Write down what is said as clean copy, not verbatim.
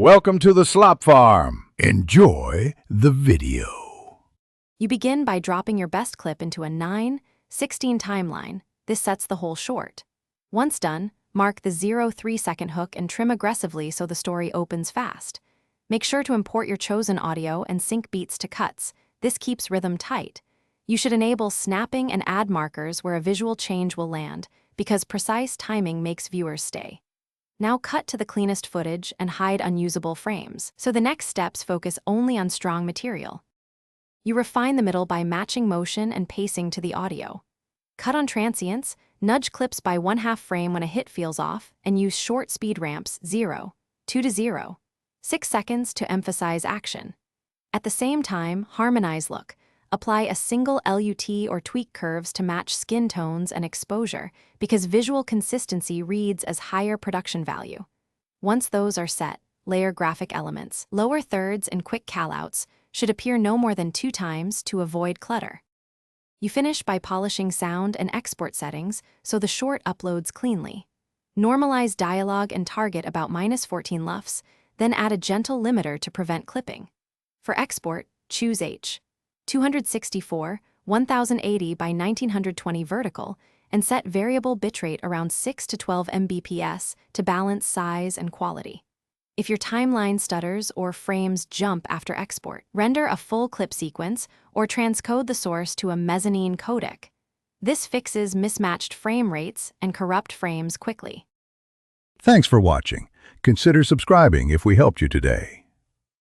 Welcome to the Slop Farm. Enjoy the video. You begin by dropping your best clip into a 9:16 timeline. This sets the whole short. Once done, mark the 0.3-second hook and trim aggressively so the story opens fast. Make sure to import your chosen audio and sync beats to cuts. This keeps rhythm tight. You should enable snapping and add markers where a visual change will land, because precise timing makes viewers stay. Now cut to the cleanest footage and hide unusable frames, so the next steps focus only on strong material. You refine the middle by matching motion and pacing to the audio. Cut on transients, nudge clips by 1/2 frame when a hit feels off, and use short speed ramps 0, 2 to 0, 6 seconds to emphasize action. At the same time, harmonize look. Apply a single LUT or tweak curves to match skin tones and exposure, because visual consistency reads as higher production value. Once those are set, layer graphic elements. Lower thirds and quick callouts should appear no more than 2 times to avoid clutter. You finish by polishing sound and export settings so the short uploads cleanly. Normalize dialogue and target about -14 LUFS, then add a gentle limiter to prevent clipping. For export, choose H. 264, 1080 by 1920 vertical, and set variable bitrate around 6 to 12 Mbps to balance size and quality. If your timeline stutters or frames jump after export, render a full clip sequence or transcode the source to a mezzanine codec. This fixes mismatched frame rates and corrupt frames quickly. Thanks for watching. Consider subscribing if we helped you today.